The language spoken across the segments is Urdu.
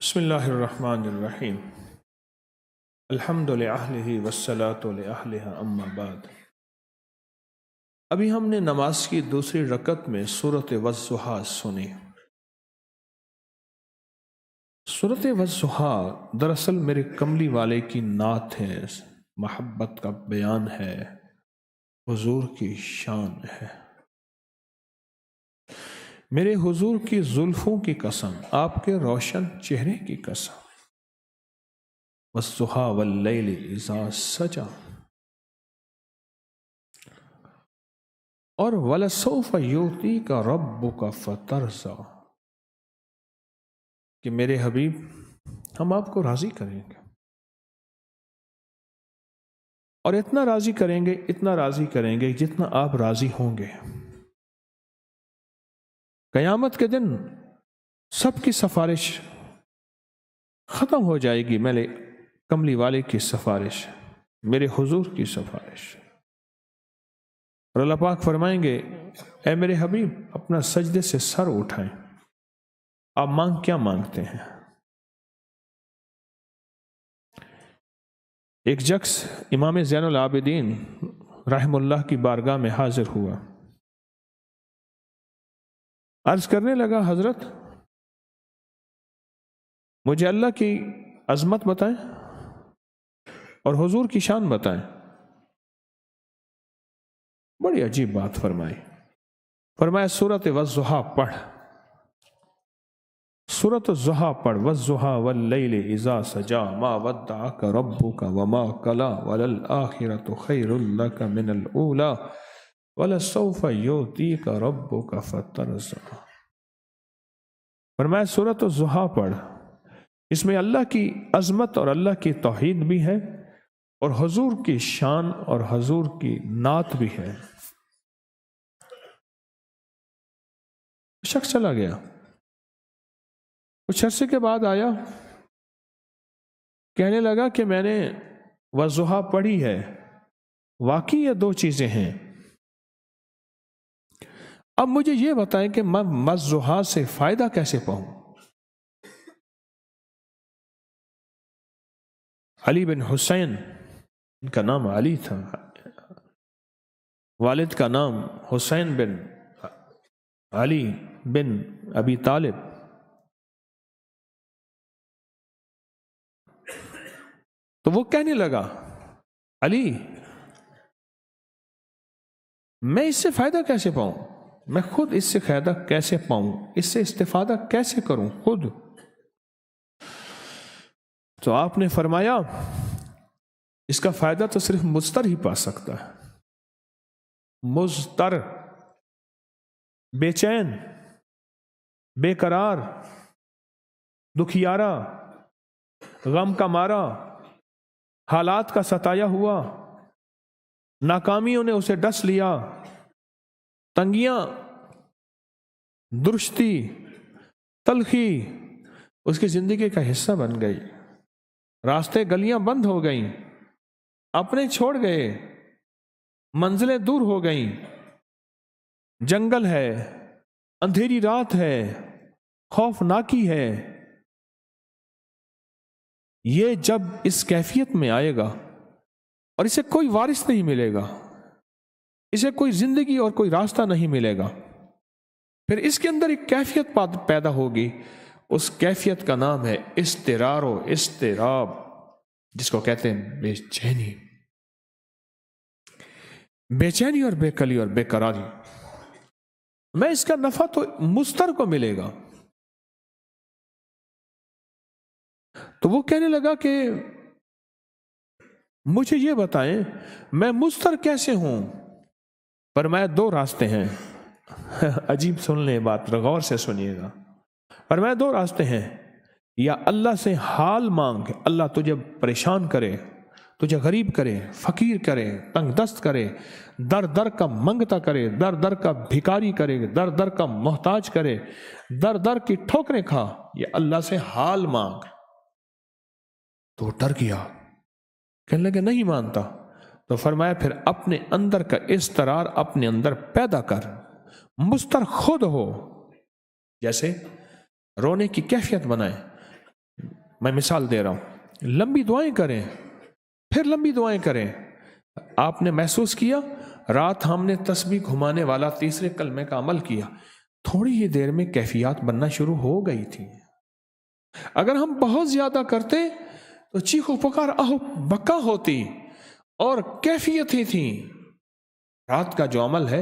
بسم اللہ الرحمن الرحیم الحمد للہ والصلاة لأہلہ اما بعد۔ ابھی ہم نے نماز کی دوسری رکعت میں سورۃ والضحیٰ سنی۔ سورۃ والضحیٰ دراصل میرے کملی والے کی نعت ہے، محبت کا بیان ہے، حضور کی شان ہے۔ میرے حضور کی زلفوں کی قسم، آپ کے روشن چہرے کی قسم، والضحیٰ واللیل اذا سجا، اور وَلَسَوْفَ يُعْطِيكَ رَبُّكَ فَتَرْضَىٰ، کہ میرے حبیب ہم آپ کو راضی کریں گے، اور اتنا راضی کریں گے جتنا آپ راضی ہوں گے۔ قیامت کے دن سب کی سفارش ختم ہو جائے گی، میرے کملی والے کی سفارش، میرے حضور کی سفارش، اور اللہ پاک فرمائیں گے اے میرے حبیب اپنا سجدے سے سر اٹھائیں، آپ کیا مانگتے ہیں؟ ایک شخص امام زین العابدین رحم اللہ کی بارگاہ میں حاضر ہوا، عرض کرنے لگا حضرت مجھے اللہ کی عظمت بتائیں اور حضور کی شان بتائیں۔ بڑی عجیب بات فرمایا سورۃ والضحیٰ پڑھ، سورۃ الضحیٰ پڑھ، والضحیٰ واللیل اذا سجا ما ودعک ربک وما قلی وللآخرۃ خیر لک من الاولی وَلَسَوْفَ يُعْطِيكَ رَبُّكَ فَتَرْضَىٰ۔ فرمایا سورۃ الضحیٰ پڑھ، اس میں اللہ کی عظمت اور اللہ کی توحید بھی ہے، اور حضور کی شان اور حضور کی نعت بھی ہے۔ شخص چلا گیا، کچھ عرصے کے بعد آیا، کہنے لگا کہ میں نے والضحیٰ پڑھی ہے، واقعی یہ دو چیزیں ہیں، اب مجھے یہ بتائیں کہ میں والضحیٰ سے فائدہ کیسے پاؤں؟ علی بن حسین، ان کا نام علی تھا، والد کا نام حسین بن علی بن ابی طالب، تو وہ کہنے لگا علی میں اس سے فائدہ کیسے پاؤں، میں خود اس سے فائدہ کیسے پاؤں، اس سے استفادہ کیسے کروں خود؟ تو آپ نے فرمایا اس کا فائدہ تو صرف مضطر ہی پا سکتا ہے، مضطر، بے چین، بے قرار، دکھیارا، غم کا مارا، حالات کا ستایا ہوا، ناکامیوں نے اسے ڈس لیا، تنگیاں، درشتی، تلخی اس کی زندگی کا حصہ بن گئی، راستے گلیاں بند ہو گئیں، اپنے چھوڑ گئے، منزلیں دور ہو گئیں، جنگل ہے، اندھیری رات ہے، خوفناکی ہے۔ یہ جب اس کیفیت میں آئے گا اور اسے کوئی وارث نہیں ملے گا، اسے کوئی زندگی اور کوئی راستہ نہیں ملے گا، پھر اس کے اندر ایک کیفیت پیدا ہوگی، اس کیفیت کا نام ہے اضطرار و اضطراب، جس کو کہتے ہیں بے چینی، بے چینی اور بے قلی اور بے قراری۔ میں اس کا نفع تو مضطر کو ملے گا۔ تو وہ کہنے لگا کہ مجھے یہ بتائیں میں مضطر کیسے ہوں؟ فرمایا دو راستے ہیں، عجیب سن لیں بات، غور سے سنیے گا۔ فرمایا دو راستے ہیں، یا اللہ سے حال مانگ، اللہ تجھے پریشان کرے، تجھے غریب کرے، فقیر کرے، تنگ دست کرے، در در کا منگتا کرے، در در کا بھکاری کرے، در در کا محتاج کرے، در در کی ٹھوکریں کھا، یا اللہ سے حال مانگ۔ تو ڈر گیا، کہنے لگے نہیں مانتا۔ تو فرمایا پھر اپنے اندر کا اضطرار اپنے اندر پیدا کر، مضطر خود ہو، جیسے رونے کی کیفیت بنائے، میں مثال دے رہا ہوں، لمبی دعائیں کریں، پھر لمبی دعائیں کریں۔ آپ نے محسوس کیا رات ہم نے تسبیح گھمانے والا تیسرے کلمے کا عمل کیا، تھوڑی ہی دیر میں کیفیات بننا شروع ہو گئی تھی۔ اگر ہم بہت زیادہ کرتے تو چیخ و پکار آہو بکا ہوتی اور کیفیتیں تھیں۔ رات کا جو عمل ہے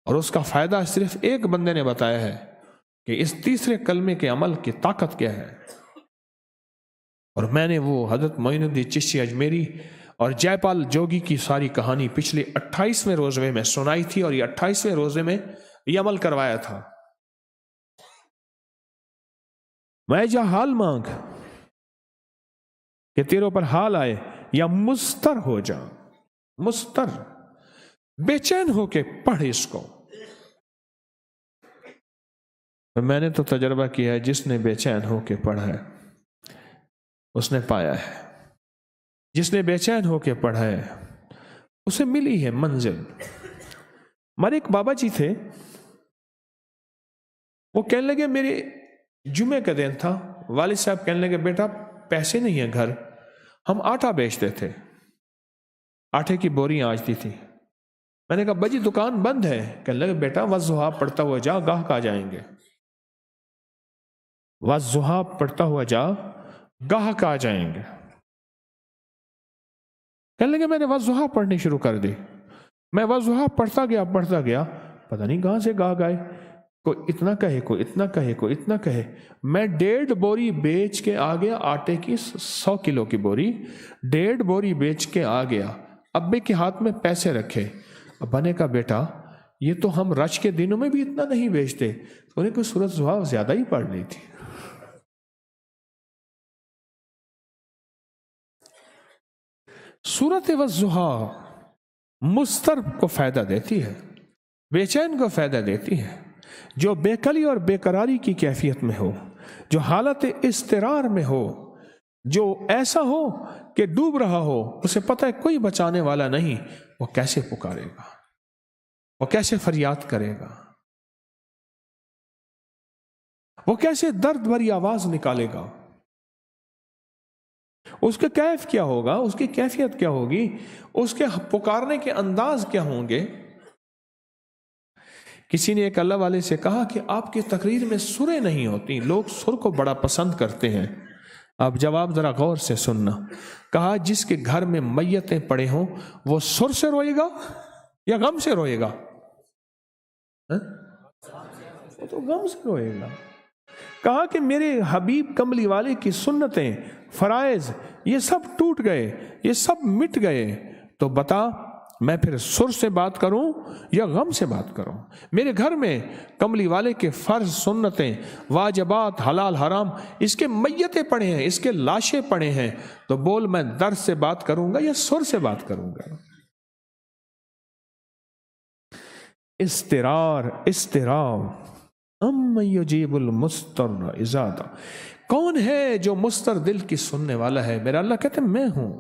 اور اس کا فائدہ صرف ایک بندے نے بتایا ہے کہ اس تیسرے کلمے کے عمل کی طاقت کیا ہے، اور میں نے وہ حضرت معین الدین چشتی اجمیری اور جے پال جوگی کی ساری کہانی پچھلے 28ویں روزے میں سنائی تھی، اور یہ 28ویں روزے میں یہ عمل کروایا تھا۔ میں جا حال مانگ کہ تیروں پر حال آئے، یا مستر ہو جا، مستر، بے چین ہو کے پڑھ اس کو۔ میں نے تو تجربہ کیا ہے، جس نے بے چین ہو کے پڑھا ہے اس نے پایا ہے، جس نے بے چین ہو کے پڑھا ہے اسے ملی ہے منزل۔ ہمارے ایک بابا جی تھے، وہ کہنے لگے، میرے جمعے کا دن تھا، والد صاحب کہنے لگے بیٹا پیسے نہیں ہیں گھر، ہم آٹا بیچتے تھے، آٹے کی بوریاں آجتی تھی۔ میں نے کہا بجی دکان بند ہے، کہنے لگے بیٹا والضحیٰ پڑھتا ہوا جا، گاہک آ جائیں گے، والضحیٰ پڑھتا ہوا جا، گاہک آ جائیں گے۔ کہنے لگے میں نے والضحیٰ پڑھنی شروع کر دی، میں والضحیٰ پڑھتا گیا، پتہ نہیں کہاں سے گاہک آئے، کوئی اتنا کہے، کوئی اتنا کہے، کوئی اتنا کہے۔ میں 1.5 بوری بیچ کے آ گیا، آٹے کی 100 کلو کی بوری، 1.5 بوری بیچ کے آ گیا۔ ابے کے ہاتھ میں پیسے رکھے، ابا نے کہا بیٹا یہ تو ہم رش کے دنوں میں بھی اتنا نہیں بیچتے، انہیں کوئی سورۃ ضحیٰ زیادہ ہی پڑھ لی تھی۔ سورۃ والضحیٰ مضطر کو فائدہ دیتی ہے، بے چین کو فائدہ دیتی ہے، جو بے کلی اور بے قراری کی کیفیت میں ہو، جو حالت اضطرار میں ہو، جو ایسا ہو کہ ڈوب رہا ہو، اسے پتہ ہے کوئی بچانے والا نہیں، وہ کیسے پکارے گا، وہ کیسے فریاد کرے گا، وہ کیسے درد بھری آواز نکالے گا، اس کے کیف کیا ہوگا، اس کی کیفیت کیا ہوگی، اس کے پکارنے کے انداز کیا ہوں گے۔ کسی نے ایک اللہ والے سے کہا کہ آپ کی تقریر میں سریں نہیں ہوتی، لوگ سر کو بڑا پسند کرتے ہیں۔ آپ جواب ذرا غور سے سننا۔ کہا جس کے گھر میں میتیں پڑے ہوں وہ سر سے روئے گا یا غم سے روئے گا؟ وہ تو غم سے روئے گا۔ کہا کہ میرے حبیب کملی والے کی سنتیں، فرائض، یہ سب ٹوٹ گئے، یہ سب مٹ گئے، تو بتا میں پھر سر سے بات کروں یا غم سے بات کروں؟ میرے گھر میں کملی والے کے فرض، سنتیں، واجبات، حلال حرام، اس کے میتیں پڑے ہیں، اس کے لاشیں پڑے ہیں، تو بول میں درد سے بات کروں گا یا سر سے بات کروں گا؟ اضطراب ام یجیب المضطر اذا دعا، کون ہے جو مضطر دل کی سننے والا ہے؟ میرا اللہ کہتے ہیں میں ہوں۔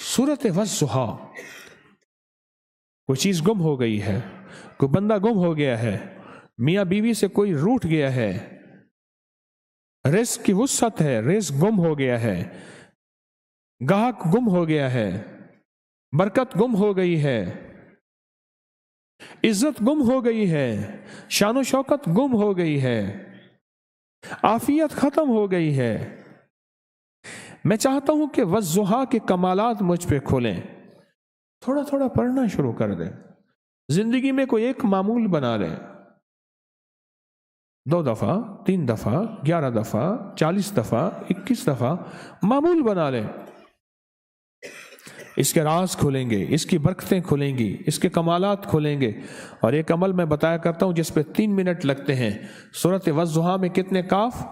سورۃ والضحیٰ، کوئی چیز گم ہو گئی ہے، کوئی بندہ گم ہو گیا ہے، میاں بیوی سے کوئی روٹھ گیا ہے، رزق کی وسعت ہے، رزق گم ہو گیا ہے، گاہک گم ہو گیا ہے، برکت گم ہو گئی ہے، عزت گم ہو گئی ہے، شان و شوکت گم ہو گئی ہے، عافیت ختم ہو گئی ہے۔ میں چاہتا ہوں کہ والضحیٰ کے کمالات مجھ پہ کھولیں، تھوڑا تھوڑا پڑھنا شروع کر دیں، زندگی میں کوئی ایک معمول بنا لیں، 2 دفعہ، 3 دفعہ، 11 دفعہ، 40 دفعہ، 21 دفعہ معمول بنا لیں۔ اس کے راز کھولیں گے، اس کی برکتیں کھولیں گی، اس کے کمالات کھولیں گے۔ اور ایک عمل میں بتایا کرتا ہوں جس پہ 3 منٹ لگتے ہیں۔ سورۃ والضحیٰ میں کتنے کاف؟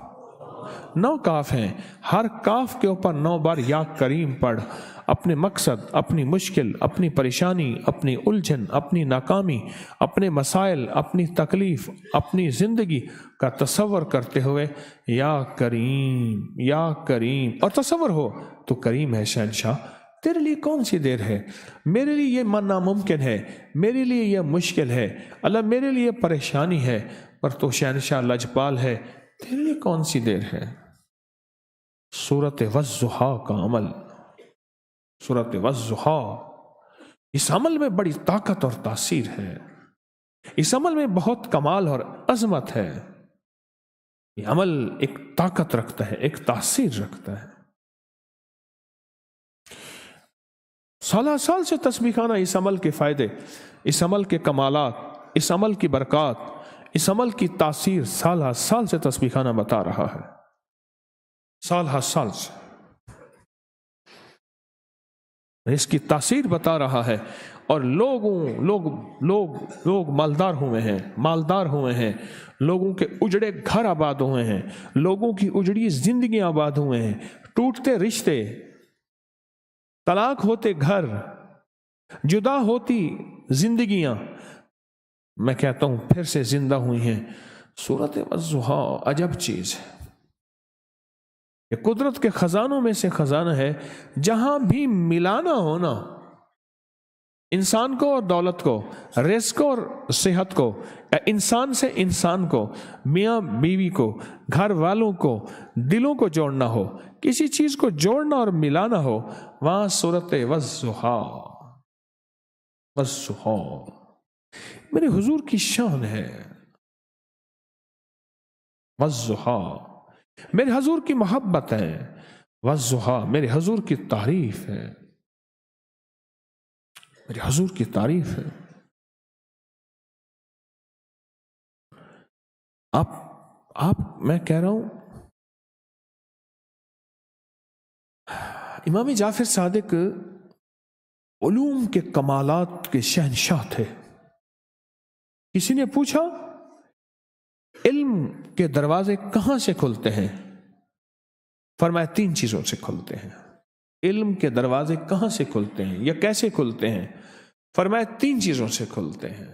9 کاف ہیں، ہر کاف کے اوپر 9 بار یا کریم پڑھ۔ اپنے مقصد، اپنی مشکل، اپنی پریشانی، اپنی الجھن، اپنی ناکامی، اپنے مسائل، اپنی تکلیف، اپنی زندگی کا تصور کرتے ہوئے یا کریم یا کریم، اور تصور ہو تو کریم ہے شہنشاہ، تیرے لیے کون سی دیر ہے، میرے لیے یہ ناممکن ہے، میرے لیے یہ مشکل ہے، اللہ میرے لیے پریشانی ہے، پر تو شہنشاہ لجپال ہے، تیرے لیے کون سی دیر ہے۔ سورت والضحیٰ کا عمل، سورت والضحیٰ، اس عمل میں بڑی طاقت اور تاثیر ہے، اس عمل میں بہت کمال اور عظمت ہے، یہ عمل ایک طاقت رکھتا ہے، ایک تاثیر رکھتا ہے۔ سالہ سال سے تسبیح خانہ اس عمل کے فائدے، اس عمل کے کمالات، اس عمل کی برکات، اس عمل کی تاثیر سالہ سال سے تسبیح خانہ بتا رہا ہے، سالہ سال سے اس کی تاثیر بتا رہا ہے، اور لوگ مالدار ہوئے ہیں، لوگوں کے اجڑے گھر آباد ہوئے ہیں، لوگوں کی اجڑی زندگیاں آباد ہوئے ہیں، ٹوٹتے رشتے، طلاق ہوتے گھر، جدا ہوتی زندگیاں، میں کہتا ہوں پھر سے زندہ ہوئی ہیں۔ سورت والضحیٰ عجب چیز ہے، یہ قدرت کے خزانوں میں سے خزانہ ہے، جہاں بھی ملانا ہونا انسان کو اور دولت کو، رزق اور صحت کو، انسان سے انسان کو، میاں بیوی کو، گھر والوں کو، دلوں کو جوڑنا ہو، کسی چیز کو جوڑنا اور ملانا ہو، وہاں سورت والضحیٰ میرے حضور کی شان ہے، والضحیٰ میرے حضور کی محبت ہے، والضحیٰ میرے حضور کی تعریف ہے، میرے حضور کی تعریف ہے۔ آپ میں کہہ رہا ہوں، امام جعفر صادق علوم کے کمالات کے شہنشاہ تھے۔ کسی نے پوچھا علم کے دروازے کہاں سے کھلتے ہیں؟ فرمایا 3 چیزوں سے کھلتے ہیں۔ علم کے دروازے کہاں سے کھلتے ہیں یا کیسے کھلتے ہیں؟ فرمایا 3 چیزوں سے کھلتے ہیں،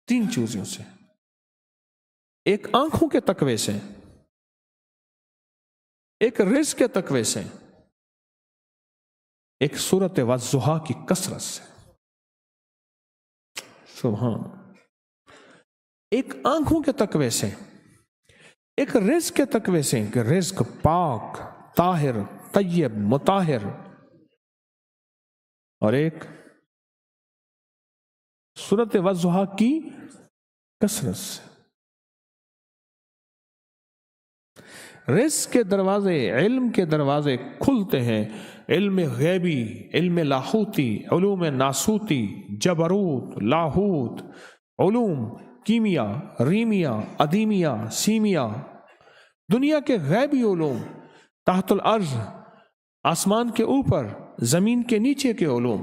3 چیزوں سے۔ ایک آنکھوں کے تقوی سے، ایک رزق کے تقوی سے، ایک سورت والضحیٰ کی کثرت سے۔ سبحان، ایک آنکھوں کے تقوی سے، ایک رزق کے تقوی سے کہ رزق پاک، طاہر، طیب، مطہر، اور ایک سورت والضحیٰ کی کثرت سے۔ رزق کے دروازے، علم کے دروازے کھلتے ہیں، علم غیبی، علم لاہوتی، علوم ناسوتی، جبروت، لاہوت، علوم کیمیا، ریمیا، ادیمیا، سیمیا، دنیا کے غیبی علوم، تحت الارض، آسمان کے اوپر، زمین کے نیچے کے علوم،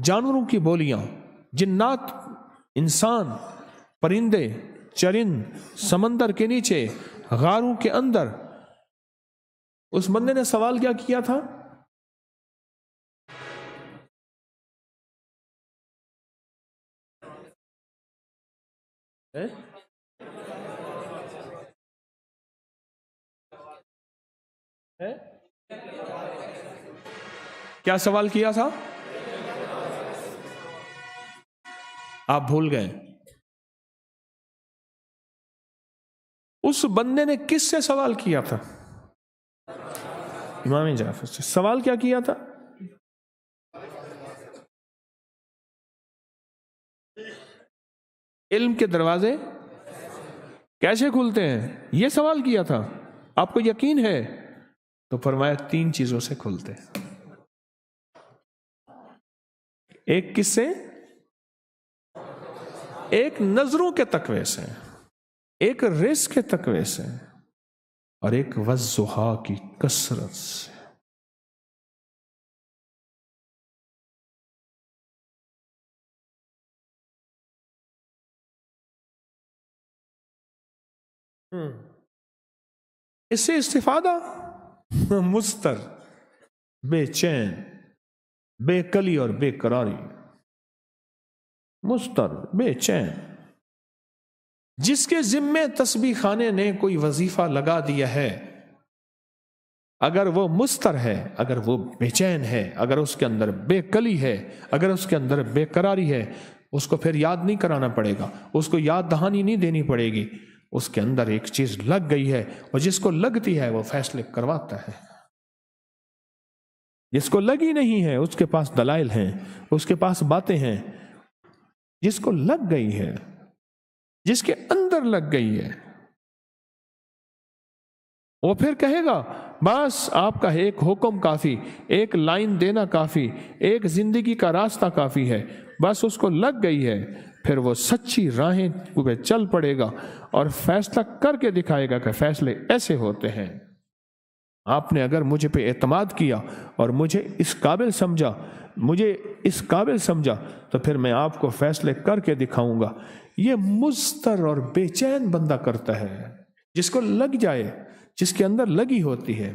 جانوروں کی بولیاں، جنات، انسان، پرندے، چرند، سمندر کے نیچے، غاروں کے اندر۔ اس بندے نے سوال کیا کیا تھا؟ کیا سوال کیا تھا؟ آپ بھول گئے؟ اس بندے نے کس سے سوال کیا تھا؟ امام جعفر سے۔ سوال کیا کیا تھا؟ علم کے دروازے کیسے کھلتے ہیں یہ سوال کیا تھا۔ آپ کو یقین ہے؟ تو فرمایا 3 چیزوں سے کھلتے ہیں۔ ایک کس سے؟ ایک نظروں کے تقوی سے، ایک رزق کے تقوی سے، اور ایک والضحیٰ کی کثرت سے۔ اس سے استفادہ مضطر، بے چین، بے کلی اور بے قراری، مضطر، بے چین، جس کے ذمے تسبیح خانے نے کوئی وظیفہ لگا دیا ہے، اگر وہ مضطر ہے، اگر وہ بے چین ہے، اگر اس کے اندر بے کلی ہے، اگر اس کے اندر بے قراری ہے، اس کو پھر یاد نہیں کرانا پڑے گا، اس کو یاد دہانی نہیں دینی پڑے گی، اس کے اندر ایک چیز لگ گئی ہے، اور جس کو لگتی ہے وہ فیصلے کرواتا ہے، جس کو لگی نہیں ہے اس کے پاس دلائل ہیں، اس کے پاس باتیں ہیں، جس کو لگ گئی ہے، جس کے اندر لگ گئی ہے، وہ پھر کہے گا بس آپ کا ایک حکم کافی، ایک لائن دینا کافی، ایک زندگی کا راستہ کافی ہے، بس اس کو لگ گئی ہے، پھر وہ سچی راہیں پہ چل پڑے گا اور فیصلہ کر کے دکھائے گا کہ فیصلے ایسے ہوتے ہیں۔ آپ نے اگر مجھے پہ اعتماد کیا اور مجھے اس قابل سمجھا تو پھر میں آپ کو فیصلے کر کے دکھاؤں گا۔ یہ مضطر اور بے چین بندہ کرتا ہے، جس کو لگ جائے، جس کے اندر لگی ہوتی ہے۔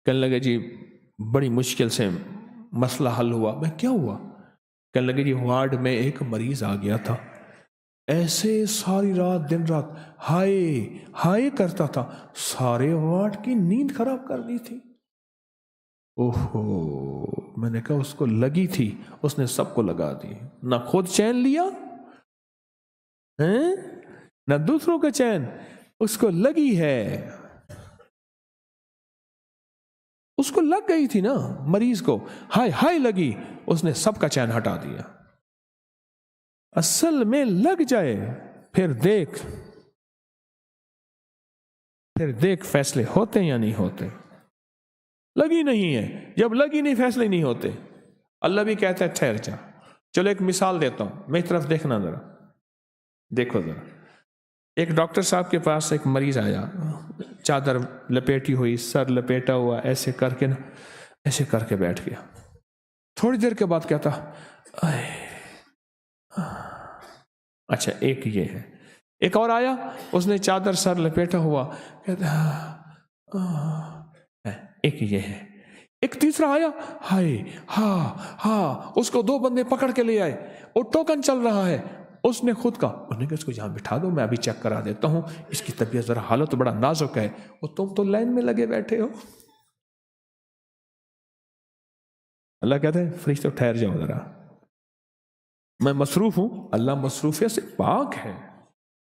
کہنے لگے جی بڑی مشکل سے مسئلہ حل ہوا۔ میں کیا ہوا؟ کہنے لگے جی وارڈ میں ایک مریض آ گیا تھا، ایسے ساری رات دن رات ہائے ہائے کرتا تھا، سارے وارڈ کی نیند خراب کر دی تھی۔ اوہو، میں نے کہا اس کو لگی تھی، اس نے سب کو لگا دی، نہ خود چین لیا نہ دوسروں کا چین، اس کو لگی ہے، اس کو لگ گئی تھی نا، مریض کو ہائے ہائے لگی، اس نے سب کا چین ہٹا دیا۔ اصل میں لگ جائے، پھر دیکھ فیصلے ہوتے یا نہیں ہوتے۔ لگی نہیں ہے، جب لگی نہیں فیصلے نہیں ہوتے۔ اللہ بھی کہتا ہے ٹھہر جا۔ چلو ایک مثال دیتا ہوں، میری طرف دیکھنا ذرا، دیکھو ذرا۔ ایک ڈاکٹر صاحب کے پاس ایک مریض آیا، چادر لپیٹی ہوئی، سر لپیٹا ہوا، ایسے کر کے بیٹھ گیا۔ تھوڑی دیر کے بعد کہتا اچھا ایک یہ ہے۔ ایک اور آیا، اس نے چادر سر لپیٹا ہوا، کہتا ایک یہ ہے۔ ایک تیسرا آیا، ہائے ہاں، اس کو 2 بندے پکڑ کے لے آئے، وہ ٹوکن چل رہا ہے، اس نے خود کہا، انہوں نے کہا اس کو یہاں بٹھا دو، میں ابھی چیک کرا دیتا ہوں، اس کی طبیعت ذرا حالت بڑا نازک ہے، اور تم تو لائن میں لگے بیٹھے ہو۔ اللہ کہتا ہے فرشتوں ٹھہر جاؤ ذرا، میں مصروف ہوں۔ اللہ مصروفیت سے پاک ہے،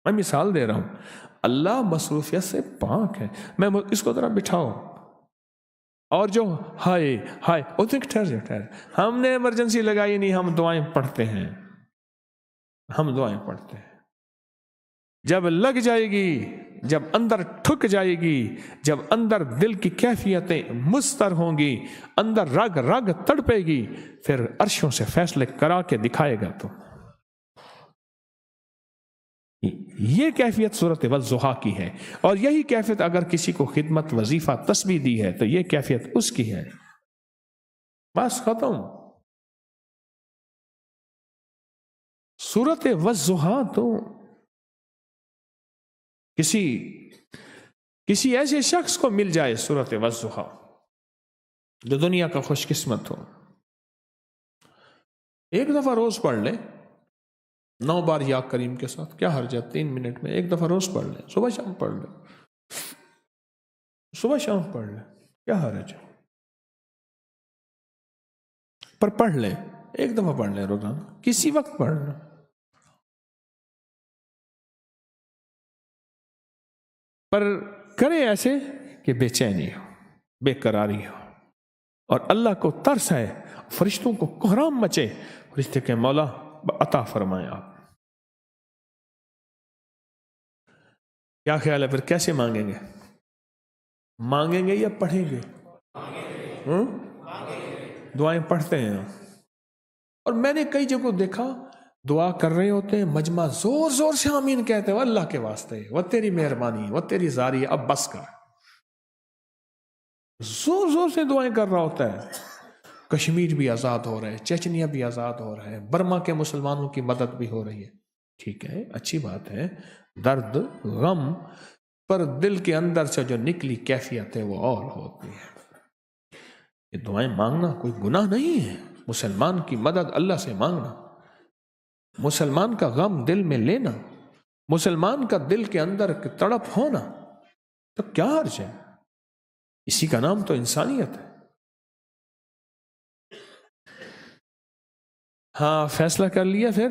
میں مثال دے رہا ہوں، اللہ مصروفیت سے پاک ہے، میں اس کو ذرا بٹھاؤ۔ اور جو ہائے ٹھہر، ہم نے ایمرجنسی لگائی نہیں، ہم دعائیں پڑھتے ہیں، جب لگ جائے گی، جب اندر ٹھک جائے گی، جب اندر دل کی کیفیتیں مستر ہوں گی، اندر رگ تڑپے گی، پھر عرشوں سے فیصلے کرا کے دکھائے گا۔ تو یہ کیفیت صورت والضحیٰ کی ہے، اور یہی کیفیت اگر کسی کو خدمت وظیفہ تسبیح دی ہے تو یہ کیفیت اس کی ہے۔ بس ختم۔ صورت والضحیٰ تو کسی ایسے شخص کو مل جائے، صورت والضحیٰ، جو دنیا کا خوش قسمت ہو، ایک دفعہ روز پڑھ لے 9 بار یا کریم کے ساتھ، کیا حرج ہے؟ 3 منٹ میں ایک دفعہ روز پڑھ لے، صبح شام پڑھ لے، کیا حرج ہے؟ پر پڑھ لے، ایک دفعہ پڑھ لے روزانہ، کسی وقت پڑھ لے، پر کرے ایسے کہ بے چینی ہو، بے قراری ہو، اور اللہ کو ترس ہے، فرشتوں کو کوہرام مچے، فرشتے کہ مولا عطا فرمائے آپ۔ کیا خیال ہے پھر کیسے مانگیں گے یا پڑھیں گے؟ دعائیں پڑھتے ہیں، اور میں نے کئی جگہ دیکھا دعا کر رہے ہوتے ہیں، مجمع زور زور سے آمین کہتے ہیں، وہ اللہ کے واسطے، وہ تیری مہربانی، وہ تیری زاری، اب بس کر، زور زور سے دعائیں کر رہا ہوتا ہے۔ کشمیر بھی آزاد ہو رہا ہے، چچنیا بھی آزاد ہو رہا ہے، برما کے مسلمانوں کی مدد بھی ہو رہی ہے، ٹھیک ہے، اچھی بات ہے، درد غم، پر دل کے اندر سے جو نکلی کیفیت ہے وہ اور ہوتی ہے۔ یہ دعائیں مانگنا کوئی گناہ نہیں ہے، مسلمان کی مدد اللہ سے مانگنا، مسلمان کا غم دل میں لینا، مسلمان کا دل کے اندر تڑپ ہونا، تو کیا حرج ہے؟ اسی کا نام تو انسانیت ہے۔ ہاں فیصلہ کر لیا پھر،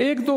1-2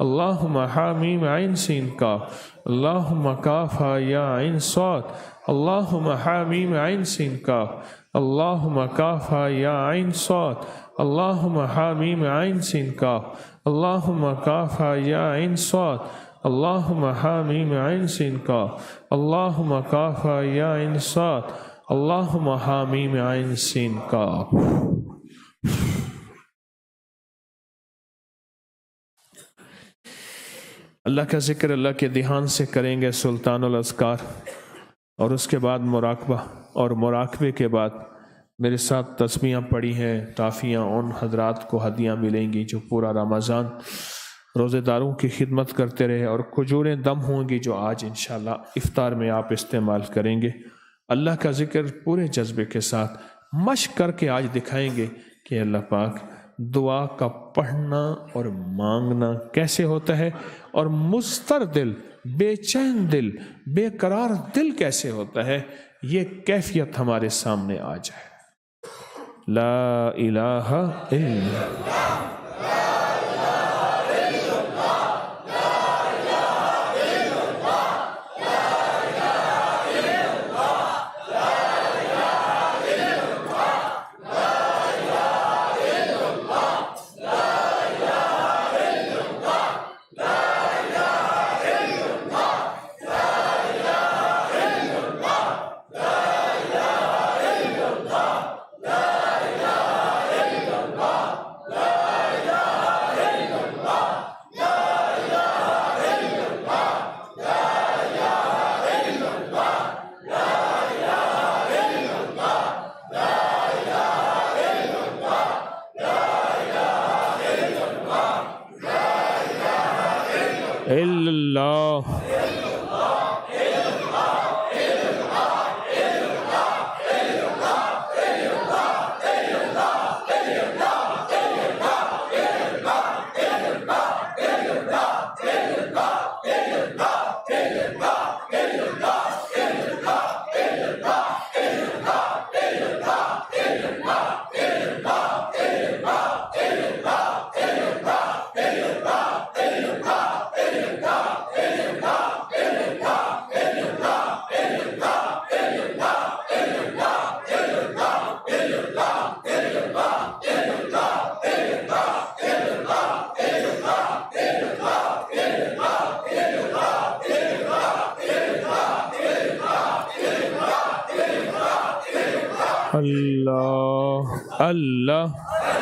اللهم حامیم عین سین کاف اللهم کاف ہا یا عین صاد اللهم حامیم عین سین کاف اللهم کاف ہا یا عین صاد اللهم حامیم عین سین کاف اللهم کاف ہا یا عین صاد اللهم حامیم عین سین کاف اللهم کاف ہا یا عین صاد اللهم حامیم عین سین کاف. اللہ کا ذکر اللہ کے دھیان سے کریں گے سلطان الاذکار، اور اس کے بعد مراقبہ، اور مراقبے کے بعد میرے ساتھ تسبیحاں پڑھی ہیں، ٹافیاں ان حضرات کو ہدیہ ملیں گی جو پورا رمضان روزے داروں کی خدمت کرتے رہے، اور کھجوریں دم ہوں گی جو آج انشاءاللہ افطار میں آپ استعمال کریں گے. اللہ کا ذکر پورے جذبے کے ساتھ مشق کر کے آج دکھائیں گے کہ اللہ پاک دعا کا پڑھنا اور مانگنا کیسے ہوتا ہے، اور مضطر دل، بے چین دل، بے قرار دل کیسے ہوتا ہے، یہ کیفیت ہمارے سامنے آ جائے. لا الہ الا اللہ. اللہ اللہ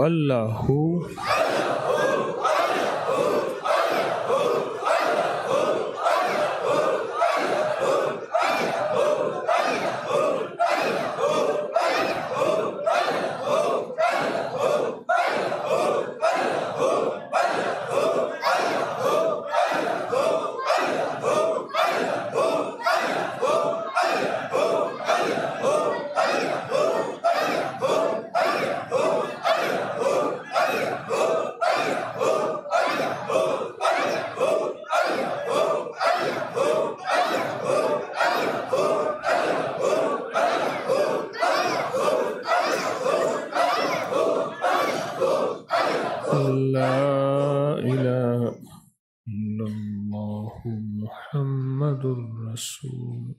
اللہ لا الہ الا اللہ محمد الرسول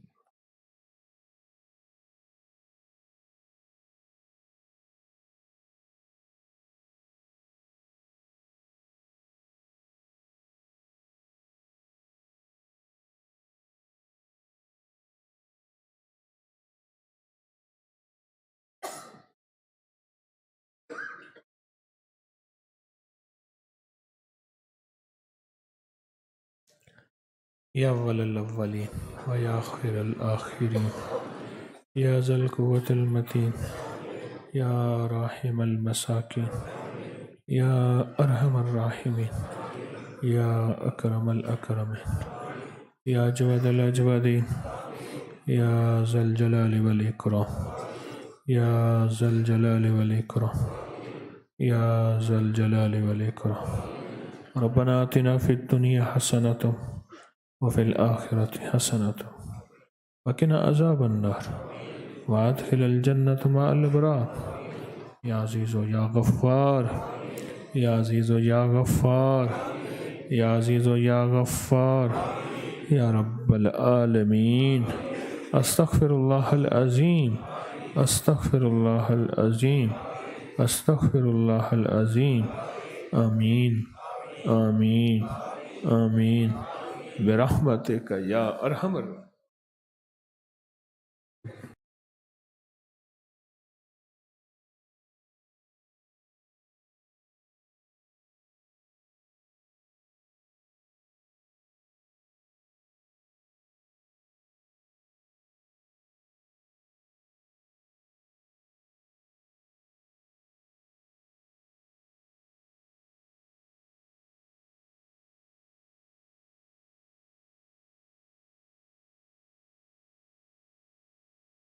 یا اول الاولین و یا آخر الآخرین یا ذا القوة المتین یا راحم المساکین یا ارحم الراحمین یا اکرم الاکرمین یا اجود الاجودین یا ذا الجلال والاکرام یا ذا الجلال والاکرام یا ذا الجلال والاکرام ربنا آتنا فی الدنیا حسنۃ وفی الآخرۃ حسنۃ وقنا عذاب النار وادخل الجنة مع الابرار یا عزیز و یا غفار یا عزیز و یا غفار یا عزیز و یا غفار یا رب العالمین استغفر اللہ العظیم استغفر اللہ العظیم استغفر اللہ العظیم آمین آمین آمین برحمتک یا ارحم الراحمین.